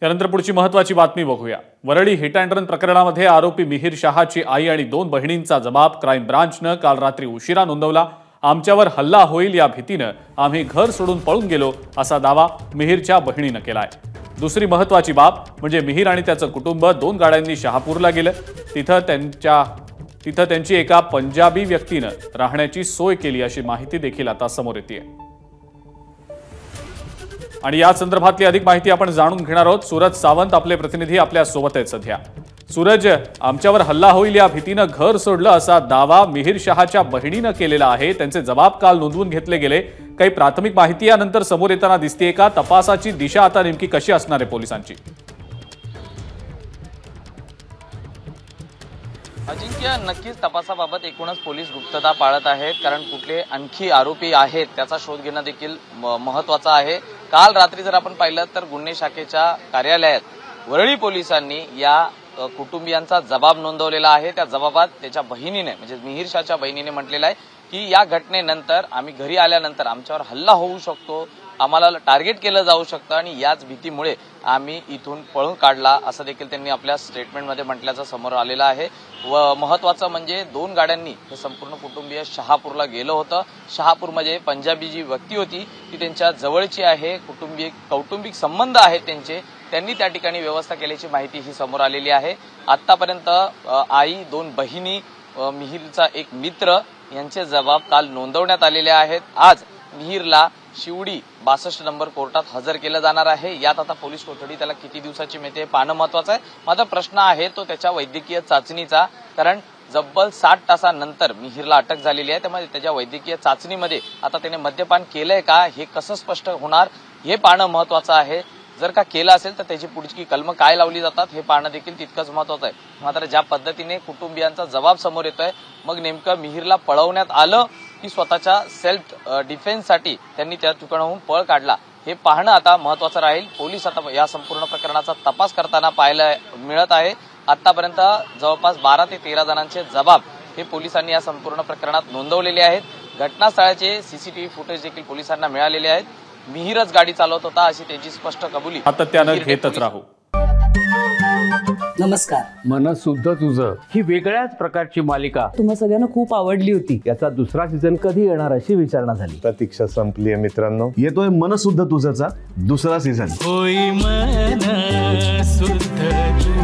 यानंतर पुढची महत्त्वाची बातमी बघूया। वरळी हिट अँड रन प्रकरणामध्ये आरोपी मिहिर शहाची आई आणि 2 बहिणींचा जबाब क्राईम ब्रांचनं काल रात्री उशिरा नोंदवला। आमच्यावर हल्ला होईल या भीतीनं आम्ही घर सोडून पळून गेलो असा दावा मिहिरच्या बहिणीनं केलाय। दुसरी महत्त्वाची बाब म्हणजे मिहिर आणि त्याचं कुटुंब 2 गाड्यांनी शहापूरला गेलं। तिथं त्यांची एका पंजाबी व्यक्तीनं राहण्याची सोय केली अशी माहिती देखील आता समोर येते। आणि या संदर्भातली अधिक माहिती आपण जाणून घेणार आहोत। सूरज सावंत आपले प्रतिनिधी आपल्या सोबत आहेत सध्या। सूरज, आमच्यावर हल्ला होईल या भीतीनं घर सोडलं असा दावा मिहिर शहाच्या बहिणीनं केलेला आहे। त्यांचे जबाब काल नोंदवून घेतले गेले। काही प्राथमिक माहिती यानंतर समोर येताना दिसतेय का? तपासाची दिशा आता नेमकी कशी असणार आहे पोलिसांची? अजिंक्य, नक्कीच तपासाबाबत एकूणच पोलीस गुप्तता पाळत आहेत, कारण कुठले आणखी आरोपी आहेत त्याचा शोध घेणं देखील महत्त्वाचं आहे। काल रात्री जर आपण पाहिलं तर गुन्हे शाखेच्या कार्यालयात वरळी पोलिसांनी या कुटुंबियांचा जबाब नोंदवलेला आहे। त्या जबाबात त्याच्या बहिणीने म्हणजे मिहिर शहाच्या बहिणीने म्हटलेलं आहे की या घटनेनंतर आम्ही घरी आल्यानंतर आमच्यावर हल्ला होऊ शकतो, आम्हाला टार्गेट केलं जाऊ शकतं आणि याच भीतीमुळे आम्ही इथून पळून काढला असं देखील त्यांनी आपल्या स्टेटमेंटमध्ये म्हटल्याचं समोर आलेलं आहे। व महत्त्वाचं म्हणजे 2 गाड्यांनी हे संपूर्ण कुटुंबीय शहापूरला गेलं होतं। शहापूरमध्ये पंजाबी जी व्यक्ती होती ती त्यांच्या जवळची आहे, कौटुंबिक संबंध आहेत त्यांनी त्या ठिकाणी व्यवस्था केल्याची माहिती ही समोर आलेली आहे। आतापर्यंत आई, 2 बहिणी, मिहिरचा एक मित्र यांचे जबाब काल नोंदवण्यात आलेले आहेत। आज मिहिरला शिवडी 62 नंबर कोर्टात हजर केलं जाणार आहे। यात आता पोलीस कोठडी त्याला किती दिवसाची मिळते पाहणं महत्त्वाचं आहे। माझा प्रश्न आहे तो त्याच्या वैद्यकीय चाचणीचा, कारण जब्बल 60 तासानंतर मिहिरला अटक झालेली आहे, त्यामुळे त्याच्या वैद्यकीय चाचणीमध्ये आता त्याने मद्यपान केलंय का हे कसं स्पष्ट होणार हे पाहणं महत्त्वाचं आहे। जर का केलं असेल तर त्याची पुढची कलमं काय लावली जातात हे पाहणं देखील तितकंच महत्त्वाचं आहे। मात्र ज्या पद्धतीने कुटुंबियांचा जबाब समोर येतोय, मग नेमकं मिहिरला पळवण्यात आलं की स्वतःच्या सेल्फ डिफेन्ससाठी त्यांनी त्या ठिकाणाहून पळ काढला हे पाहणं आता महत्त्वाचं राहील। पोलीस आता या संपूर्ण प्रकरणाचा तपास करताना पाहायला मिळत आहे। आतापर्यंत जवळपास 12 ते 13 जणांचे जबाब हे पोलिसांनी या संपूर्ण प्रकरणात नोंदवलेले आहेत। घटनास्थळाचे सीसीटीव्ही फुटेज देखील पोलिसांना मिळालेले आहेत। मिहिरच गाडी चालवत होता अशी त्याची स्पष्ट कबुली सातत्यानं घेतच राहू। नमस्कार। मन सुद्धा तुझं ही वेगळ्याच प्रकारची मालिका तुम्हा सगळ्यांना खूप आवडली होती। याचा दुसरा सीझन कधी येणार अशी विचारणा झाली। प्रतीक्षा संपली आहे मित्रांनो, येतोय मन सुद्धा तुझंचा दुसरा सीझन। होई मन सुद्धा